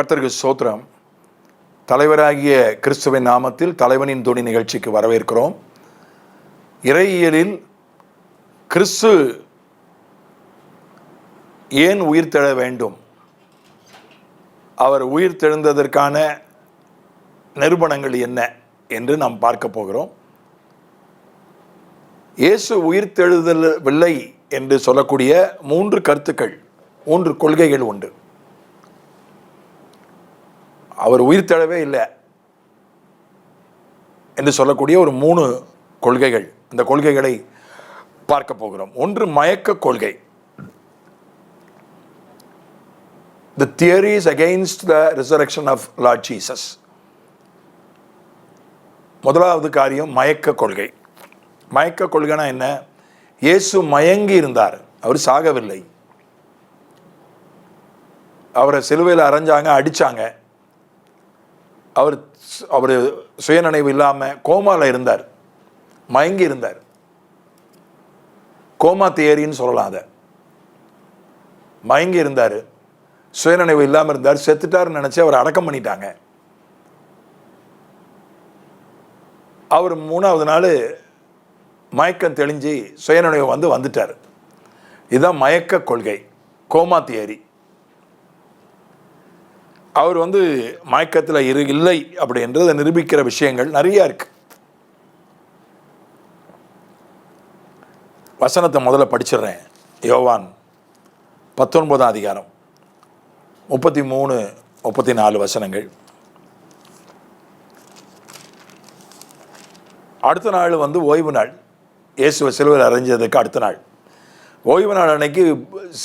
கர்த்தருக்கு ஸ்தோத்திரம். தலைவராகிய கிறிஸ்துவின் நாமத்தில் தலைவனின் துணி நிகழ்ச்சிக்கு வரவேற்கிறோம். இறையியலில் கிறிஸ்து ஏன் உயிர்த்தெழ வேண்டும், அவர் உயிர்த்தெழுந்ததற்கான நிரூபணங்கள் என்ன என்று நாம் பார்க்க போகிறோம். இயேசு உயிர்த்தெழுதவில்லை என்று சொல்லக்கூடிய 3 கருத்துக்கள், 3 கொள்கைகள் உண்டு. அவர் உயிர்த்தெழவே இல்லை என்று சொல்லக்கூடிய ஒரு 3 கொள்கைகள். இந்த கொள்கைகளை பார்க்க போகிறோம். ஒன்று மயக்க கொள்கை. The theories against the resurrection of Lord Jesus. முதலாவது காரியம் மயக்க கொள்கை. மயக்க கொள்கைனா என்ன? இயேசு மயங்கி இருந்தார், அவர் சாகவில்லை. அவரை சிலுவையில் அரைஞ்சாங்க, அடிச்சாங்க. அவர் சுயநினைவு இல்லாமல் கோமாவில் இருந்தார், மயங்கி இருந்தார். கோமா தியரின்னு சொல்லலாம். அதை மயங்கி இருந்தார், சுயநினைவு இல்லாமல் இருந்தார், செத்துட்டாருன்னு நினச்சி அவர் அடக்கம் பண்ணிட்டாங்க. அவர் 3வது நாள் மயக்கம் தெளிஞ்சு சுயநினைவு வந்துட்டார். இதுதான் மயக்க கொள்கை, கோமா தியரி. அவர் மயக்கத்தில் இல்லை அப்படின்றத நிரூபிக்கிற விஷயங்கள் நிறைய இருக்கு. வசனத்தை முதல்ல படிச்சிடுறேன். யோவான் 19ஆம் அதிகாரம் 33, 34 வசனங்கள். அடுத்த நாள் ஓய்வு நாள். இயேசுவை சிலுவையில் அறைஞ்சதுக்கு அடுத்த நாள் ஓய்வு நாள். அன்னைக்கு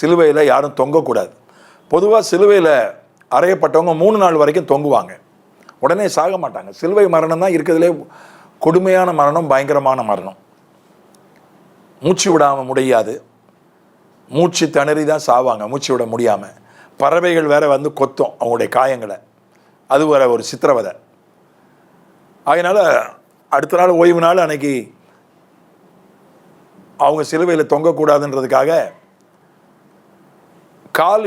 சிலுவையில் யாரும் தொங்கக்கூடாது. பொதுவாக சிலுவையில் அறையப்பட்டவங்க 3 நாள் வரைக்கும் தொங்குவாங்க, உடனே சாக மாட்டாங்க. சிலுவை மரணம் தான் இருக்கிறதுலே கொடுமையான மரணம், பயங்கரமான மரணம். மூச்சு விடாமல் முடியாது, மூச்சு திணறி தான் சாவாங்க, மூச்சு விட முடியாமல். பறவைகள் வேற கொத்தும் அவங்களுடைய காயங்களை, அது வேற ஒரு சித்திரவதை. அதனால் அடுத்த நாள் ஓய்வு நாள் அன்னைக்கு அவங்க சிலுவையில் தொங்கக்கூடாதுன்றதுக்காக கால்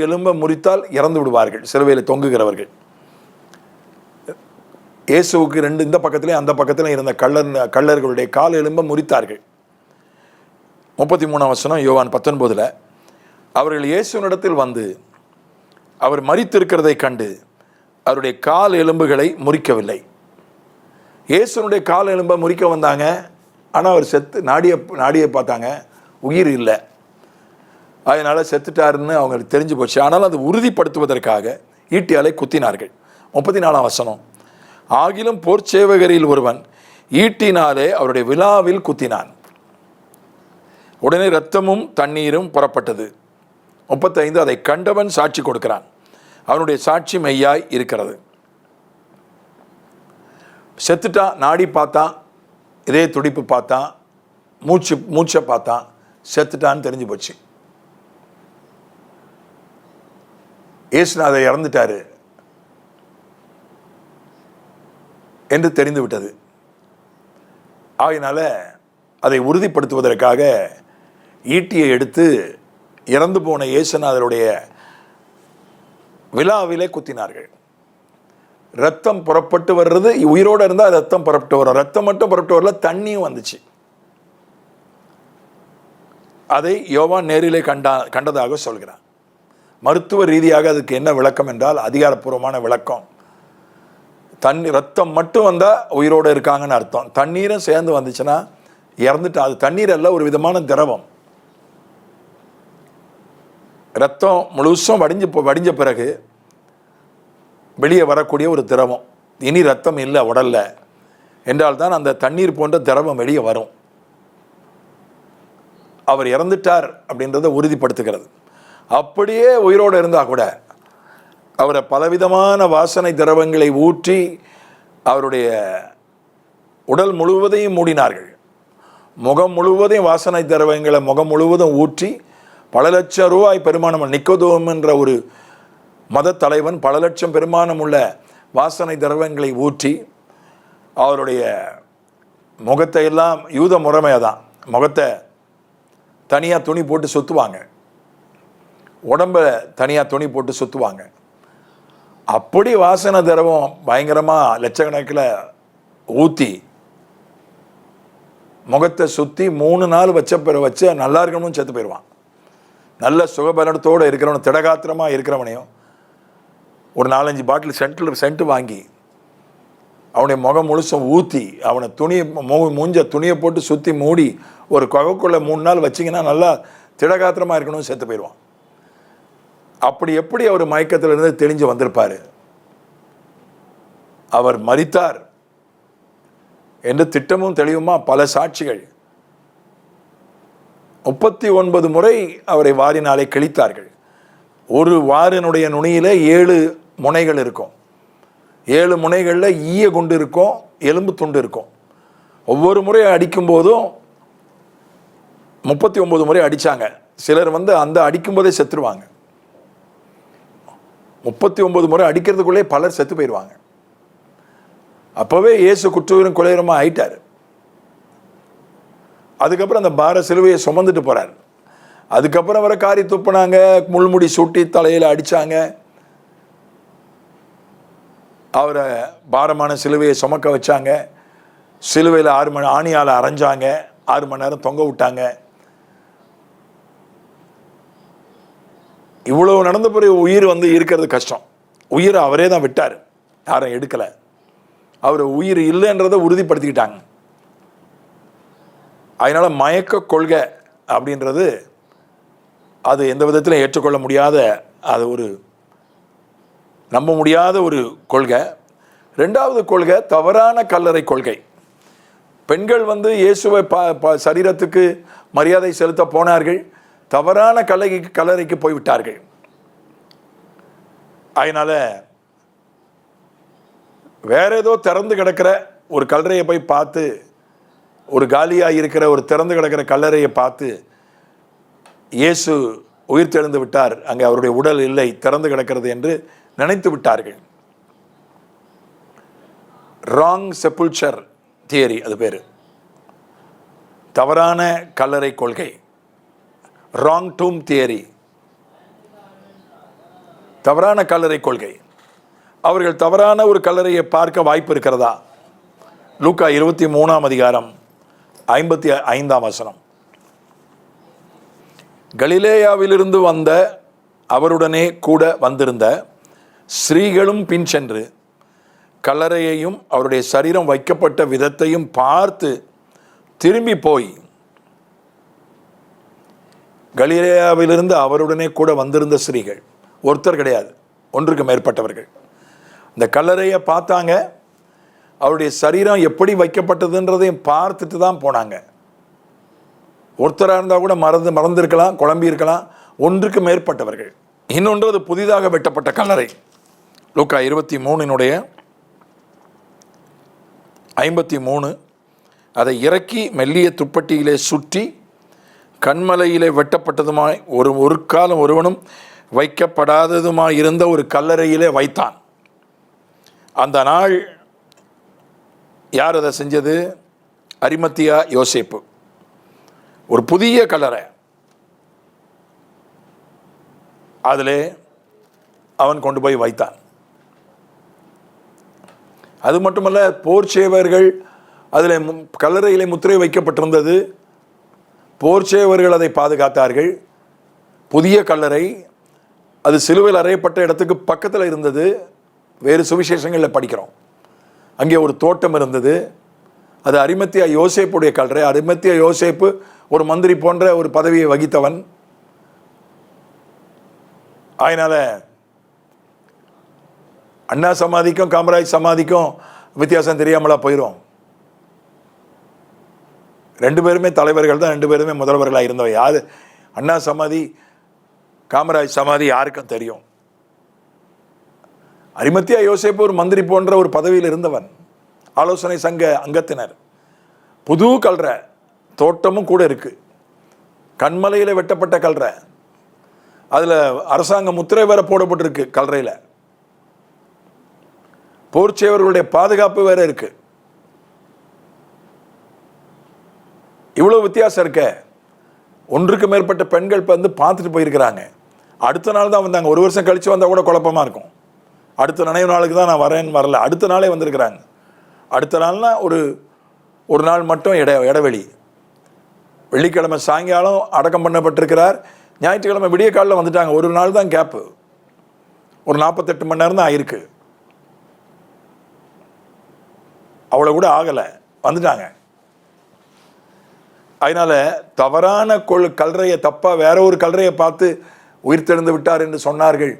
எலும்பை முறித்தால் இறந்து விடுவார்கள் சிலுவையில் தொங்குகிறவர்கள். இயேசுவுக்கு 2 இந்த பக்கத்திலே அந்த பக்கத்திலே இருந்த கள்ளர்களுடைய கால் எலும்பை முறித்தார்கள். 33ஆம் வசனம் யோவான் 19. அவர்கள் இயேசுவினிடத்தில் அவர் மரித்திருக்கிறதை கண்டு அவருடைய கால் எலும்புகளை முறிக்கவில்லை. இயேசுனுடைய கால் எலும்பை முறிக்க வந்தாங்க, ஆனால் அவர் செத்து நாடியை பார்த்தாங்க, உயிர் இல்லை. அதனால் செத்துட்டாருன்னு அவங்களுக்கு தெரிஞ்சு போச்சு. ஆனால் அதை உறுதிப்படுத்துவதற்காக ஈட்டியாலை குத்தினார்கள். 34ஆம் வசனம். ஆகிலும் போர்ச்சேவகரில் ஒருவன் ஈட்டினாலே அவருடைய விலாவில் குத்தினான், உடனே இரத்தமும் தண்ணீரும் புறப்பட்டது. 35. அதை கண்டவன் சாட்சி கொடுக்கிறான், அவனுடைய சாட்சி மெய்யாய் இருக்கிறது. செத்துட்டான், நாடி பார்த்தான், இதே துடிப்பு பார்த்தான், மூச்சை பார்த்தான், செத்துட்டான்னு தெரிஞ்சு போச்சு. இயேசுநாதர் இறந்துட்டாரு என்று தெரிந்து விட்டது. ஆகையினால அதை உறுதிப்படுத்துவதற்காக ஈட்டியை எடுத்து இறந்து போன இயேசுநாதருடைய விலாவிலே குத்தினார்கள். ரத்தம் புறப்பட்டு வர்றது, உயிரோடு இருந்தால் ரத்தம் புறப்பட்டு வரும். ரத்தம் மட்டும் புறப்பட்டு வரல, தண்ணியும் வந்துச்சு. அதை யோவான் நேரிலே கண்டதாக சொல்கிறான். மருத்துவ ரீதியாக அதுக்கு என்ன விளக்கம் என்றால், அதிகாரப்பூர்வமான விளக்கம், ரத்தம் மட்டும் வந்தால் உயிரோடு இருக்காங்கன்னு அர்த்தம். தண்ணீரும் சேர்ந்து வந்துச்சுன்னா இறந்துட்டா. அது தண்ணீர் அல்ல, ஒரு விதமான திரவம். ரத்தம் முழுசும் வடிஞ்ச பிறகு வெளியே வரக்கூடிய ஒரு திரவம். இனி ரத்தம் இல்லை உடல்ல என்றால் தான் அந்த தண்ணீர் போன்ற திரவம் வெளியே வரும். அவர் இறந்துட்டார் அப்படின்றத உறுதிப்படுத்துகிறது. அப்படியே உயிரோடு இருந்தால் கூட அவரை பலவிதமான வாசனை திரவங்களை ஊற்றி அவருடைய உடல் முழுவதையும் மூடினார்கள். முகம் முழுவதையும் வாசனை திரவங்களை முகம் முழுவதும் ஊற்றி பல லட்சம் ரூபாய் பெருமானம், நிக்கோதேம் என்ற ஒரு மத தலைவன் பல லட்சம் பெருமானம் உள்ள வாசனை திரவங்களை ஊற்றி அவருடைய முகத்தை எல்லாம், யூத முறைமையாக தான் முகத்தை தனியாக துணி போட்டு சுற்றுவாங்க. உடம்ப தனியாக துணி போட்டு சுற்றுவாங்க. அப்படி வாசனை திரவம் பயங்கரமாக லட்சக்கணக்கில் ஊற்றி முகத்தை சுற்றி 3 நாள் வச்சு நல்லா இருக்கணும்னு செத்து போயிடுவான். நல்ல சுகபலத்தோடு இருக்கிறவனும் திடகாத்திரமாக இருக்கிறவனையும் ஒரு 4-5 பாட்டில் சென்ட் வாங்கி அவனுடைய முகம் முழுசும் ஊற்றி அவனை மூஞ்ச துணியை போட்டு சுற்றி மூடி ஒரு குகைக்குள்ளே 3 நாள் வச்சிங்கன்னா நல்லா திடகாத்திரமாக இருக்கணும்னு செத்து போயிடுவான். அப்படி எப்படி அவர் மயக்கத்திலிருந்து தெளிஞ்சு வந்திருப்பார்? அவர் மரித்தார் என்று திட்டமும் தெளிவுமா பல சாட்சிகள். 39 முறை அவரை வாரினாலே கிழித்தார்கள். ஒரு வாரினுடைய நுனியில 7 முனைகள் இருக்கும். 7 முனைகளில் ஈய குண்டு இருக்கும், எலும்பு துண்டு இருக்கும். ஒவ்வொரு முறை அடிக்கும் போதும் 39 முறை அடிச்சாங்க. சிலர் அந்த அடிக்கும் போதே செத்துருவாங்க. 39 முறை அடிக்கிறதுக்குள்ளே பலர் செத்து போயிடுவாங்க. அப்பவே இயேசு குற்றவீரம் கொலையுரமா ஆயிட்டார். அதுக்கப்புறம் அந்த பார சிலுவையை சுமந்துட்டு போறார். அதுக்கப்புறம் அவரை காரி துப்புனாங்க, முள்முடி சூட்டி தலையில அடிச்சாங்க, அவரை பாரமான சிலுவையை சுமக்க வச்சாங்க. சிலுவையில் 6 மணி ஆணியால் அரைஞ்சாங்க, 6 மணி நேரம் தொங்க விட்டாங்க. இவ்வளவு நடந்த பிறகு உயிர் இருக்கிறது கஷ்டம். உயிரை அவரே தான் விட்டார், யாரும் எடுக்கல. அவர் உயிர் இல்லைன்றதை உறுதிப்படுத்திக்கிட்டாங்க. அதனால மயக்க கொள்கை அப்படின்றது அது எந்த விதத்திலும் ஏற்றுக்கொள்ள முடியாத, அது ஒரு நம்ப முடியாத ஒரு கொள்கை. 2வது கொள்கை தவறான கல்லறை கொள்கை. பெண்கள் இயேசுவை சரீரத்துக்கு மரியாதை செலுத்த போனார்கள், தவறான கல்லறைக்கு போய்விட்டார்கள். அதனால வேற ஏதோ திறந்து கிடக்கிற ஒரு கல்லறையை போய் பார்த்து, ஒரு காலியாக இருக்கிற ஒரு திறந்து கிடக்கிற கல்லறையை பார்த்து இயேசு உயிர் தெழுந்து விட்டார், அங்கே அவருடைய உடல் இல்லை, திறந்து கிடக்கிறது என்று நினைத்து விட்டார்கள். ராங் செப்புல்ச்சர் தியரி, அது பேரு தவறான கல்லறை கொள்கை. ராங் டூம் தியரி, தவறான கல்லறை கொள்கை. அவர்கள் தவறான ஒரு கல்லறையை பார்க்க வாய்ப்பு இருக்கிறதா? லூக்கா 23ஆம் அதிகாரம் 55ஆம் வசனம். கலிலேயாவிலிருந்து வந்த அவருடனே கூட வந்திருந்த ஸ்ரீகளும் பின் சென்று கல்லறையையும் அவருடைய சரீரம் வைக்கப்பட்ட விதத்தையும் பார்த்து திரும்பி போய், கலிலேயாவிலிருந்து அவருடனே கூட வந்திருந்த ஸ்ரீகள் ஒருத்தர் கிடையாது, 1க்கு மேற்பட்டவர்கள். இந்த கல்லறையை பார்த்தாங்க, அவருடைய சரீரம் எப்படி வைக்கப்பட்டதுன்றதையும் பார்த்துட்டு தான் போனாங்க. ஒருத்தராக இருந்தால் கூட மறந்துருக்கலாம், குழம்பி இருக்கலாம். 1க்கு மேற்பட்டவர்கள். இன்னொன்று, அது புதிதாக வெட்டப்பட்ட கல்லறை. லூக்கா 23 53. அதை இறக்கி மெல்லிய துப்பட்டியிலே சுற்றி கண்மலையிலே வெட்டப்பட்டதுமாய் ஒரு காலம் ஒருவனும் வைக்கப்படாததுமாய் இருந்த ஒரு கல்லறையிலே வைத்தான். அந்த நாள் யார் அதை செஞ்சது? அரிமத்தியா யோசேப்பு. ஒரு புதிய கல்லறை, அதிலே அவன் கொண்டு போய் வைத்தான். அது மட்டுமல்ல, போர் சேவர்கள் அதில் கல்லறையிலே முத்திரை வைக்கப்பட்டிருந்தது. போர் சேவர்கள் அதை பாதுகாத்தார்கள். புதிய கல்லறை, அது சிலுவையில் அறையப்பட்ட இடத்துக்கு பக்கத்தில் இருந்தது. வேறு சுவிசேஷங்களில் படிக்கிறோம், அங்கே ஒரு தோட்டம் இருந்தது. அது அரிமத்தியா யோசேப்புடைய கல்லறை. அரிமத்தியா யோசேப்பு ஒரு மந்திரி போன்ற ஒரு பதவியை வகித்தவன். அதனால அண்ணா சமாதிக்கும் காமராஜ் சமாதிக்கும் வித்தியாசம் தெரியாமலா போயிடும்? 2 பேருமே தலைவர்கள் தான், 2 பேருமே முதல்வர்களாக இருந்தவன். யாரு அண்ணா சமாதி காமராஜ் சமாதி யாருக்கும் தெரியும். அரிமத்தியா யோசேப்பு ஒரு மந்திரி போன்ற ஒரு பதவியில் இருந்தவன், ஆலோசனை சங்க அங்கத்தினர். புது கல்லறை, தோட்டமும் கூட இருக்கு. கண்மலையில் வெட்டப்பட்ட கல்லறை, அதுல அரசாங்க முத்திரை வேற போடப்பட்டிருக்கு கல்லறையில். போர்ச்சேவர்களுடைய பாதுகாப்பு வேற இருக்கு. இவ்வளவு வித்தியாசம் இருக்க. 1க்கு மேற்பட்ட பெண்கள் பார்த்துட்டு போயிருக்கிறாங்க. அடுத்த நாள் தான் வந்தாங்க. 1 வருஷம் கழித்து வந்தால் கூட குழப்பமாக இருக்கும். அடுத்த நினைவு நாளுக்கு தான் நான் வரேன்னு வரல, அடுத்த நாளே வந்திருக்கிறாங்க. அடுத்த நாள்னா ஒரு நாள் மட்டும் இடைவெளி. வெள்ளிக்கிழமை சாயங்காலம் அடக்கம் பண்ணப்பட்டிருக்கிறார், ஞாயிற்றுக்கிழமை விடிய காலில் வந்துட்டாங்க. ஒரு நாள் தான் கேப்பு, ஒரு 48 மணி நேரம் தான் ஆயிருக்கு. அவ்வளோ கூட ஆகலை, வந்துட்டாங்க. அதனால தவறான கல்லறையை தப்பாக வேற ஒரு கல்லறையை பார்த்து உயிர்த்தெழுந்து விட்டார் என்று சொன்னார்கள்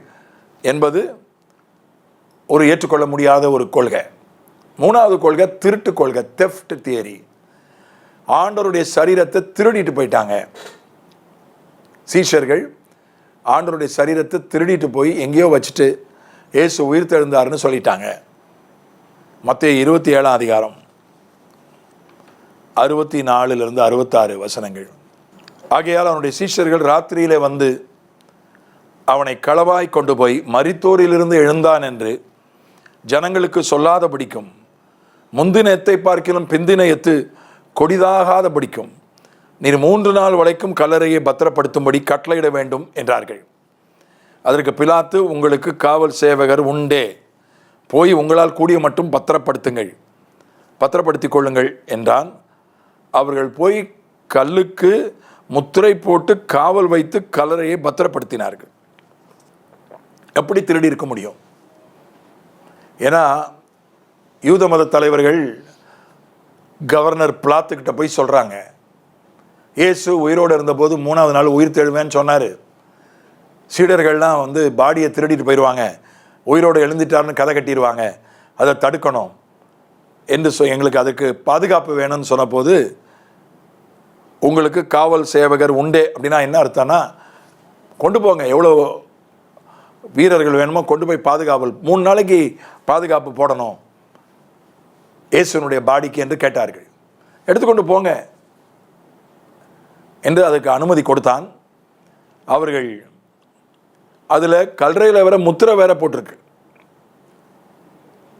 என்பது ஒரு ஏற்றுக்கொள்ள முடியாத ஒரு கொள்கை. 3வது கொள்கை திருட்டு கொள்கை, தெஃப்ட் தியரி. ஆண்டவருடைய சரீரத்தை திருடிட்டு போயிட்டாங்க சீஷர்கள். ஆண்டவருடைய சரீரத்தை திருடிட்டு போய் எங்கேயோ வச்சுட்டு இயேசு உயிர்த்தெழுந்தாருன்னு சொல்லிட்டாங்க. மத்தேயு 27 அதிகாரம் 64 66 வசனங்கள். ஆகையால் அவனுடைய சீஷர்கள் ராத்திரியிலே வந்து அவனை களவாய் கொண்டு போய் மரித்தோரிலிருந்து எழுந்தான் என்று ஜனங்களுக்கு சொல்லாதபடிக்கும், முந்தின எத்தை பார்க்கிலும் பிந்தின எத்து கொடிதாகாத படிக்கும், நீர் 3 நாள் வரைக்கும் கல்லறையை பத்திரப்படுத்தும்படி கட்டளையிட வேண்டும் என்றார்கள். அதற்கு பிலாத்து, உங்களுக்கு காவல் சேவகர் உண்டே, போய் உங்களால் கூடிய மட்டும் பத்திரப்படுத்திக் கொள்ளுங்கள் என்றான். அவர்கள் போய் கல்லுக்கு முத்திரை போட்டு காவல் வைத்து கல்லறையை பத்திரப்படுத்தினார்கள். எப்படி திருடி இருக்க முடியும்? ஏன்னா யூத மத தலைவர்கள் கவர்னர் பிலாத்துக்கிட்ட போய் சொல்கிறாங்க, இயேசு உயிரோடு இருந்தபோது 3வது நாள் உயிர் தெழுவேன்னு சொன்னார். சீடர்கள்லாம் வந்து பாடியை திருடிட்டு போயிடுவாங்க, உயிரோடு எழுந்துட்டார்னு கதை கட்டிடுவாங்க, அதை தடுக்கணும் என்று எங்களுக்கு அதுக்கு பாதுகாப்பு வேணும்னு சொன்னபோது, உங்களுக்கு காவல் சேவகர் உண்டே அப்படின்னா என்ன அர்த்தம்னா, கொண்டு போங்க, எவ்வளோ வீரர்கள் வேணுமோ கொண்டு போய் பாதுகாவல் 3 நாளைக்கு பாதுகாப்பு போடணும் இயேசுனுடைய பாடிக்கு என்று கேட்டார்கள். எடுத்துக்கொண்டு போங்க என்று அதுக்கு அனுமதி கொடுத்தான். அவர்கள் அதில் கல்லறையில் வேற முத்திரை வேற போட்டிருக்கு,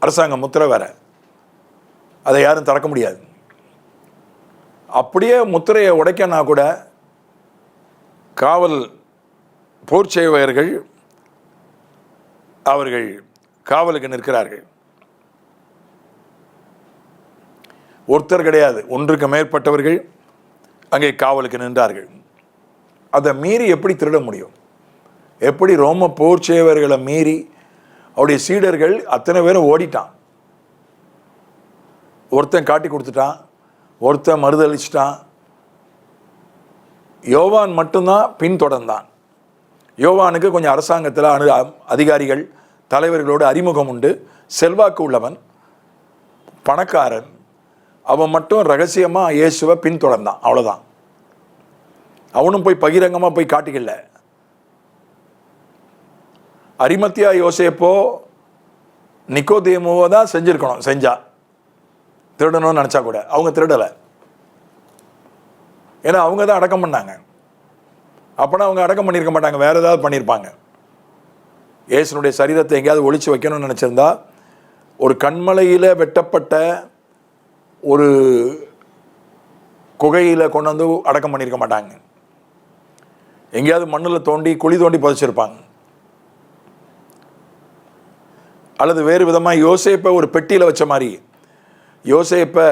அரசாங்க முத்திரை வேற, அதை யாரும் திறக்க முடியாது. அப்படியே முத்திரையை உடைக்கனா கூட காவல் போர் சேவகர்கள் அவர்கள் காவலுக்கு நிற்கிறார்கள். ஒருத்தர் கிடையாது, 1க்கு மேற்பட்டவர்கள் அங்கே காவலுக்கு நின்றார்கள். அதை மீறி எப்படி திருட முடியும்? எப்படி ரோம போர் சேவர்களை மீறி அவருடைய சீடர்கள் அத்தனை பேரும் ஓடிட்டான். ஒருத்தன் காட்டி கொடுத்துட்டான், ஒருத்தன் மறுதளிச்சிட்டான். யோவான் மட்டும்தான் பின்தொடர்ந்தான். யோவானுக்கு கொஞ்சம் அரசாங்கத்தில் அதிகாரிகள் தலைவர்களோடு அறிமுகம் உண்டு, செல்வாக்கு உள்ளவன், பணக்காரன். அவன் மட்டும் ரகசியமாக இயேசுவை பின்தொடர்ந்தான், அவ்வளோதான். அவனும் போய் பகிரங்கமாக போய் காட்டிக்கல. அரிமத்தியா யோசேப்போ நிக்கோதேமுவோ தான் செஞ்சிருக்கணும், செஞ்சா திருடணும்னு நினச்சா கூட அவங்க திருடலை. ஏன்னா அவங்க தான் அடக்கம் பண்ணாங்க. அப்போனா அவங்க அடக்கம் பண்ணியிருக்க மாட்டாங்க, வேற ஏதாவது பண்ணியிருப்பாங்க. இயேசுனுடைய சரீரத்தை எங்கேயாவது ஒளிச்சு வைக்கணும்னு நினச்சிருந்தா ஒரு கண்மலையில் வெட்டப்பட்ட ஒரு குகையில் கொண்டு வந்து அடக்கம் பண்ணியிருக்க மாட்டாங்க. எங்கேயாவது மண்ணில் தோண்டி குழி தோண்டி புதைச்சிருப்பாங்க. அல்லது வேறு விதமாக யோசேப்பை ஒரு பெட்டியில் வச்ச மாதிரி, யோசேப்பை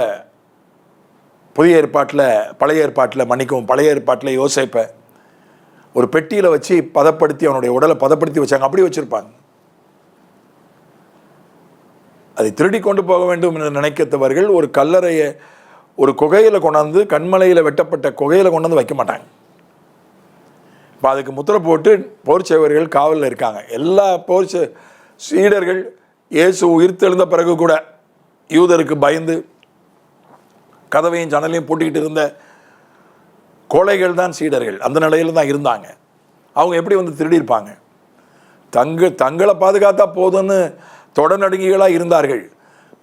புதிய ஏற்பாட்டில் பழைய ஏற்பாட்டில் யோசேப்பை ஒரு பெட்டியில் வச்சு பதப்படுத்தி அவனுடைய உடலை பதப்படுத்தி வச்சாங்க, அப்படி வச்சிருப்பாங்க. அதை திருடி கொண்டு போக வேண்டும் என்று நினைக்கிறவர்கள் ஒரு கல்லறையை ஒரு குகையில் கொண்டாந்து, கண்மலையில் வெட்டப்பட்ட குகையில் கொண்டாந்து வைக்க மாட்டாங்க. இப்போ அதுக்கு முத்திரை போட்டு போர் சேவர்கள் காவலில் இருக்காங்க. எல்லா சீடர்கள் இயேசு உயிர்த்தெழுந்த பிறகு கூட யூதருக்கு பயந்து கதவையும் ஜன்னலையும் பூட்டிக்கிட்டு இருந்த கோழைகள் தான் சீடர்கள். அந்த நிலையில் தான் இருந்தாங்க. அவங்க எப்படி வந்து திருடி இருப்பாங்க? தங்களை பாதுகாத்தா போதும்னு தொடர்நடுங்கிகளாக இருந்தார்கள்.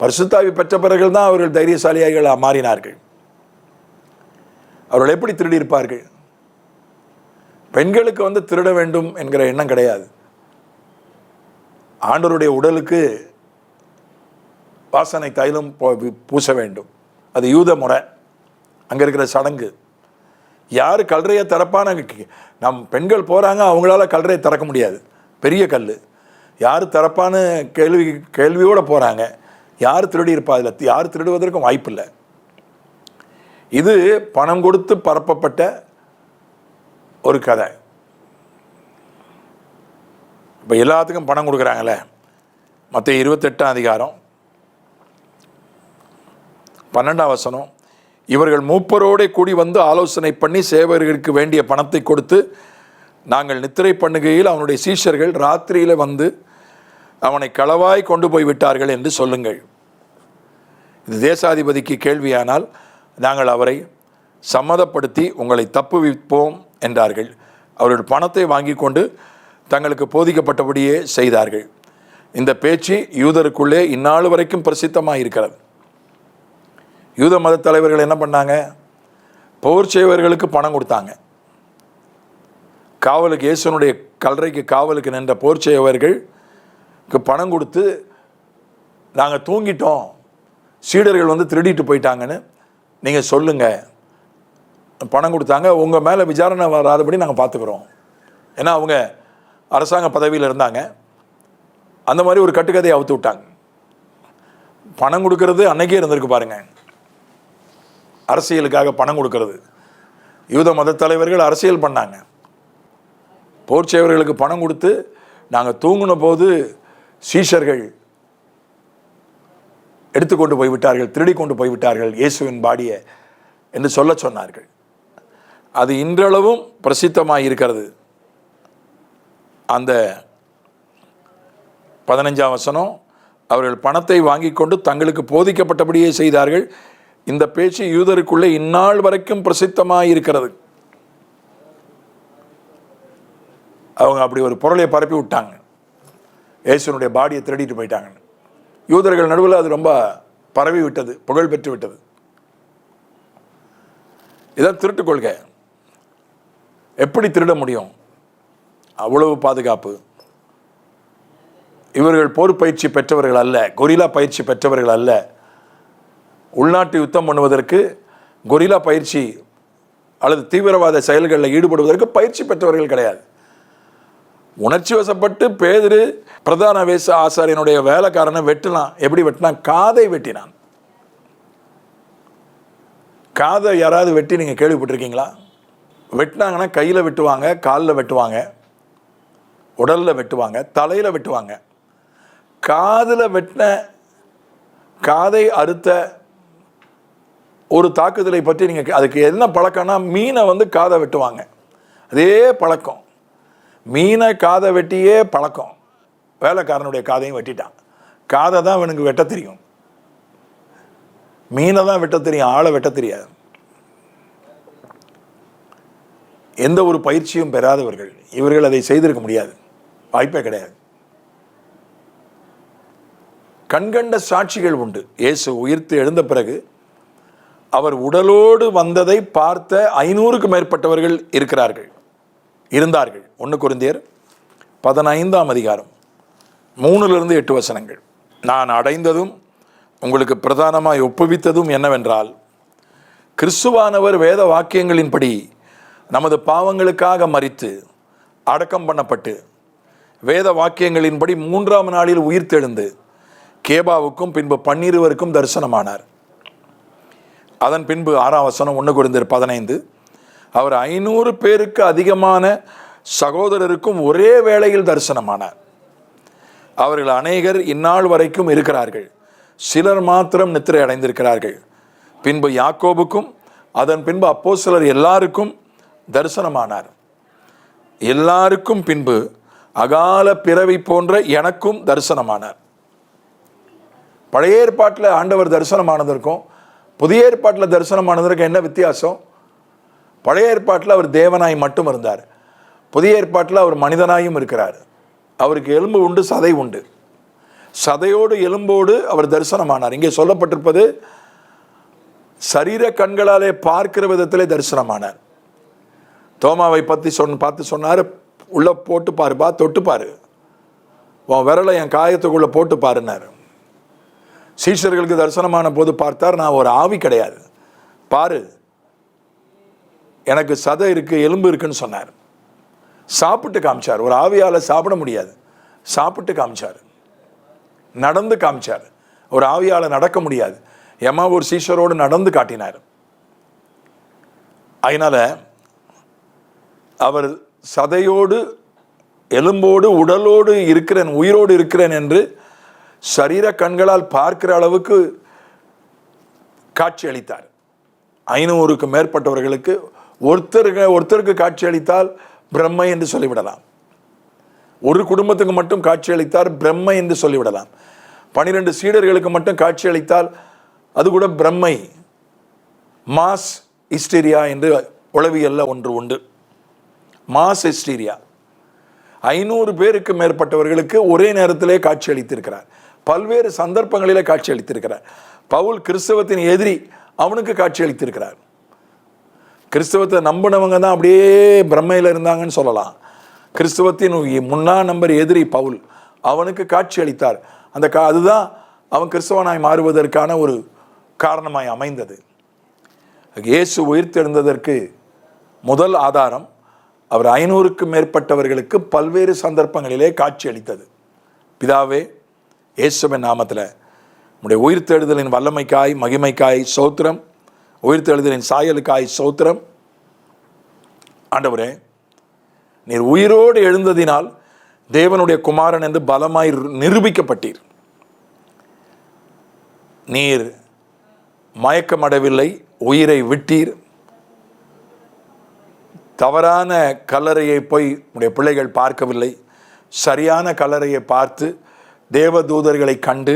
பரிசுத்தாவி பெற்ற பிறகு தான் அவர்கள் தைரியசாலியாக மாறினார்கள். அவர்கள் எப்படி திருடி இருப்பார்கள்? பெண்களுக்கு வந்து திருட வேண்டும் என்கிற எண்ணம் கிடையாது. ஆண்டவருடைய உடலுக்கு வாசனை தைலம் பூச வேண்டும், அது யூத முறை, அங்கே இருக்கிற சடங்கு. யார் கல்லறையை திறப்பான, நம் பெண்கள் போகிறாங்க, அவங்களால கல்லறையை திறக்க முடியாது, பெரிய கல். யார் திறப்பான்னு கேள்வியோடு போகிறாங்க. யார் திருடி இருப்பா? அதில் யார் திருடுவதற்கும் வாய்ப்பில்லை. இது பணம் கொடுத்து பரப்பப்பட்ட ஒரு கதை. இப்போ எல்லாத்துக்கும் பணம் கொடுக்குறாங்களே. மத்தேயு 28 அதிகாரம் 12 வசனம், இவர்கள் மூப்பரோடே கூடி வந்து ஆலோசனை பண்ணி சேவகர்களுக்கு வேண்டிய பணத்தை கொடுத்து நாங்கள் நித்திரை பண்ணுகையில் அவனுடைய சீஷர்கள் ராத்திரியில் வந்து அவனை களவாய் கொண்டு போய் விட்டார்கள் என்று சொல்லுங்கள். இது தேசாதிபதிக்கு கேள்வியானால் நாங்கள் அவரை சம்மதப்படுத்தி உங்களை தப்புவிப்போம் என்றார்கள். அவர்கள் பணத்தை வாங்கி கொண்டு தங்களுக்கு போதிக்கப்பட்டபடியே செய்தார்கள். இந்த பேச்சு யூதருக்குள்ளே இந்நாள் வரைக்கும் பிரசித்தமாக இருக்கிறது. யூத மத தலைவர்கள் என்ன பண்ணாங்க? போர் செய்வர்களுக்கு பணம் கொடுத்தாங்க. காவலுக்கு, இயேசுனுடைய கல்லறைக்கு காவலுக்கு நின்ற போர் செய்வர்களுக்கு பணம் கொடுத்து, நாங்கள் தூங்கிட்டோம், சீடர்கள் வந்து திருடிட்டு போயிட்டாங்கன்னு நீங்கள் சொல்லுங்கள், பணம் கொடுத்தாங்க. உங்கள் மேலே விசாரணை வராதபடி நாங்கள் பார்த்துக்குறோம். ஏன்னா அவங்க அரசாங்க பதவியில் இருந்தாங்க. அந்த மாதிரி ஒரு கட்டுக்கதையை அவுத்து விட்டாங்க. பணம் கொடுக்கறது அன்னைக்கே இருந்திருக்கு பாருங்க. அரசியலுக்காக பணம் கொடுக்கறது. யூத மத தலைவர்கள் அரசியல் பண்ணாங்க. போர் செய்வர்களுக்கு பணம் கொடுத்து, நாங்கள் தூங்கின போது சீஷர்கள் எடுத்துக்கொண்டு போய்விட்டார்கள், திருடி கொண்டு போய்விட்டார்கள் இயேசுவின் பாடியை என்று சொல்ல சொன்னார்கள். அது இன்றளவும் பிரசித்தமாக இருக்கிறது. அந்த 15 வசனம், அவர்கள் பணத்தை வாங்கி கொண்டு தங்களுக்கு போதிக்கப்பட்டபடியே செய்தார்கள். இந்த பேச்சு யூதருக்குள்ளே இந்நாள் வரைக்கும் பிரசித்தமாக இருக்கிறது. அவங்க அப்படி ஒரு பொருளை பரப்பி விட்டாங்க, இயேசுனுடைய பாடியை திருடிட்டு போயிட்டாங்க. யூதர்கள் நடுவில் அது ரொம்ப பரவி விட்டது, புகழ் பெற்று விட்டது. இதான் திருட்டு கொள்கை. எப்படி திருட முடியும்? அவ்வளவு பாதுகாப்பு. இவர்கள் போர் பயிற்சி பெற்றவர்கள் அல்ல, கொரில்லா பயிற்சி பெற்றவர்கள் அல்ல. உள்நாட்டு யுத்தம் பண்ணுவதற்கு கொரில்லா பயிற்சி அல்லது தீவிரவாத செயல்களில் ஈடுபடுவதற்கு பயிற்சி பெற்றவர்கள் கிடையாது. உணர்ச்சி வசப்பட்டு பேதுரு பிரதான வேச ஆசாரியனுடைய வேலைக்காரனை வெட்டினான். எப்படி வெட்டினான்? காதை வெட்டினான். காதை யாராவது வெட்டி நீங்கள் கேள்விப்பட்டிருக்கீங்களா? வெட்டினாங்கன்னா கையில் வெட்டுவாங்க, காலில் வெட்டுவாங்க, உடலில் வெட்டுவாங்க, தலையில் வெட்டுவாங்க. காதில் வெட்டின, காதை அறுத்த ஒரு தாக்குதலை பற்றி நீங்கள், அதுக்கு என்ன பழக்கம்னா, மீனை வந்து காதை வெட்டுவாங்க. அதே பழக்கம், மீனை காதை வெட்டியே பழக்கம். வேலைக்காரனுடைய காதையும் வெட்டிட்டான். காதை தான் இவனுக்கு வெட்ட தெரியும், மீனை தான் வெட்ட தெரியும், ஆளை வெட்ட தெரியாது. எந்த ஒரு பயிற்சியும் பெறாதவர்கள் இவர்கள் அதை செய்திருக்க முடியாது, வாய்ப்பே கிடையாது. கண்கண்ட சாட்சிகள் உண்டு. இயேசு உயிர்த்து எழுந்த பிறகு அவர் உடலோடு வந்ததை பார்த்த 500க்கும் மேற்பட்டவர்கள் இருந்தார்கள். 1 கொரிந்தியர் 15 அதிகாரம் 3-8 வசனங்கள். நான் அடைந்ததும் உங்களுக்கு பிரதானமாய் ஒப்புவித்ததும் என்னவென்றால், கிறிஸ்துவானவர் வேத வாக்கியங்களின்படி நமது பாவங்களுக்காக மரித்து அடக்கம் பண்ணப்பட்டு வேத வாக்கியங்களின்படி 3ஆம் நாளில் உயிர்த்தெழுந்து கேபாவுக்கும் பின்பு 12 தரிசனமானார். அதன் பின்பு 6ஆம் வசனம் 1 கொரிந்தியர் 15, அவர் 500 பேருக்கு அதிகமான சகோதரருக்கும் ஒரே வேளையில் தரிசனமானார். அவர்கள் அநேகர் இந்நாள் வரைக்கும் இருக்கிறார்கள், சிலர் மாத்திரம் நித்திரை அடைந்திருக்கிறார்கள். பின்பு யாக்கோபுக்கும் அதன் பின்பு அப்போஸ்தலர் எல்லாருக்கும் தரிசனமானார். எல்லாருக்கும் பின்பு அகால பிறவி போன்ற எனக்கும் தரிசனமானார். பழைய ஏற்பாட்டில் ஆண்டவர் தரிசனமானதற்கும் புதிய ஏற்பாட்டில் தரிசனமானதற்கும் என்ன வித்தியாசம்? பழைய ஏற்பாட்டில் அவர் தேவனாய் மட்டும் இருந்தார். புதிய ஏற்பாட்டில் அவர் மனிதனாயும் இருக்கிறார். அவருக்கு எலும்பு உண்டு, சதை உண்டு. சதையோடு எலும்போடு அவர் தரிசனமானார். இங்கே சொல்லப்பட்டிருப்பது சரீர கண்களாலே பார்க்கிற விதத்திலே தரிசனமானார். தோமாவை பற்றி பார்த்து சொன்னார், உள்ள போட்டு பாருப்பா, தொட்டு பாரு, உன் விரலை என் காயத்துக்குள்ள போட்டு பாருன்னாரு. சீஷர்களுக்கு தரிசனமான போது பார்த்தார், நான் ஒரு ஆவி கிடையாது, பாரு, எனக்கு சதை இருக்கு, எலும்பு இருக்குன்னு சொன்னார். சாப்பிட்டு காமிச்சார். ஒரு ஆவியால சாப்பிட முடியாது, சாப்பிட்டு காமிச்சார். நடந்து காமிச்சார். ஒரு ஆவியால நடக்க முடியாது, ஒரு சீஷரோடு நடந்து காட்டினார். அதனால அவர் சதையோடு எலும்போடு உடலோடு இருக்கிறேன், உயிரோடு இருக்கிறேன் என்று சரீர கண்களால் பார்க்கிற அளவுக்கு காட்சி அளித்தார். 500க்கு மேற்பட்டவர்களுக்கு ஒருத்தருக்கு காட்சி அளித்தால் பிரம்மை என்று சொல்லிவிடலாம். ஒரு குடும்பத்துக்கு மட்டும் காட்சி அளித்தார், பிரம்மை என்று சொல்லிவிடலாம். 12 சீடர்களுக்கு மட்டும் காட்சி அளித்தால் அது கூட பிரம்மை, மாஸ் ஹிஸ்டீரியா என்று உளவியல்ல ஒன்று உண்டு. Mass hysteria. 500 பேருக்கு மேற்பட்டவர்களுக்கு ஒரே நேரத்திலே காட்சி அளித்திருக்கிறார். பல்வேறு சந்தர்ப்பங்களிலே காட்சி அளித்திருக்கிறார். பவுல் கிறிஸ்தவத்தின் எதிரி, அவனுக்கு காட்சி அளித்திருக்கிறார். கிறிஸ்தவத்தை நம்பினவங்க தான் அப்படியே பிரம்மையில் இருந்தாங்கன்னு சொல்லலாம். கிறிஸ்தவத்தின் நம்பர் எதிரி பவுல், அவனுக்கு காட்சி அளித்தார். அதுதான் அவன் கிறிஸ்தவனாய் மாறுவதற்கான ஒரு காரணமாய் அமைந்தது. இயேசு உயிர்த்தெழுந்ததற்கு முதல் ஆதாரம் அவர் 500க்கு மேற்பட்டவர்களுக்கு பல்வேறு சந்தர்ப்பங்களிலே காட்சி அளித்தது. பிதாவே, இயேசுவின் நாமத்தில் உம்முடைய உயிர்த்தெழுதலின் வல்லமைக்காய் மகிமைக்காய் ஸ்தோத்திரம். உயிர்த்தெழுதலின் சாயலுக்காய் ஸ்தோத்திரம். ஆண்டவரே, நீர் உயிரோடு எழுந்ததினால் தேவனுடைய குமாரன் என்று பலமாய் நிரூபிக்கப்பட்டீர். நீர் மயக்கமடையவில்லை, உயிரை விட்டீர். தவறான கல்லறையை போய் உடைய பிள்ளைகள் பார்க்கவில்லை, சரியான கல்லறையை பார்த்து தேவதூதர்களை கண்டு,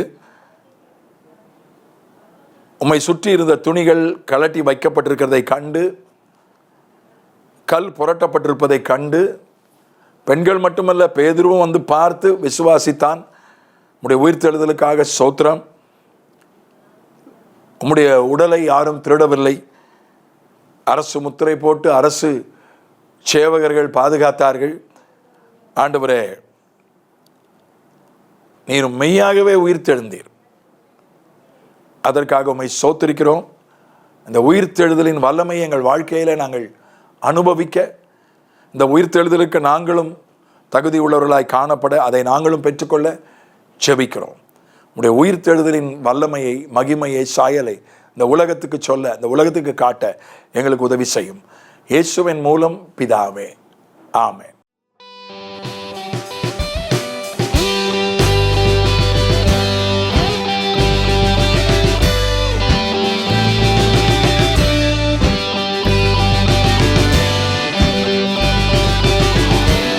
உம்மை சுற்றி இருந்த துணிகள் கலட்டி வைக்கப்பட்டிருக்கிறதை கண்டு, கல் புரட்டப்பட்டிருப்பதை கண்டு, பெண்கள் மட்டுமல்ல பேதுருவும் வந்து பார்த்து விசுவாசித்தான். உம்முடைய உயிர்த்தெழுதலுக்காக ஸ்தோத்திரம். உம்முடைய உடலை யாரும் திருடவில்லை, அரசு முத்திரை போட்டு அரசு சேவகர்கள் பாதுகாத்தார்கள். ஆண்டவரே, நீர் மெய்யாகவே உயிர்த்தெழுந்தீர். அதற்காக உம்மை ஸ்தோத்திரிக்கிறோம். இந்த உயிர்த்தெழுதலின் வல்லமையை எங்கள் வாழ்க்கையில நாங்கள் அனுபவிக்க, இந்த உயிர்த்தெழுதலுக்கு நாங்களும் தகுதி உள்ளவர்களாய் காணப்பட, அதை நாங்களும் பெற்றுக்கொள்ள ஜெபிக்கிறோம். உடைய உயிர்த்தெழுதலின் வல்லமையை மகிமையை சாயலை இந்த உலகத்துக்கு சொல்ல, இந்த உலகத்துக்கு காட்ட எங்களுக்கு உதவி செய்யும். இயேசுவின் மூலம் பிதாவே, ஆமென்.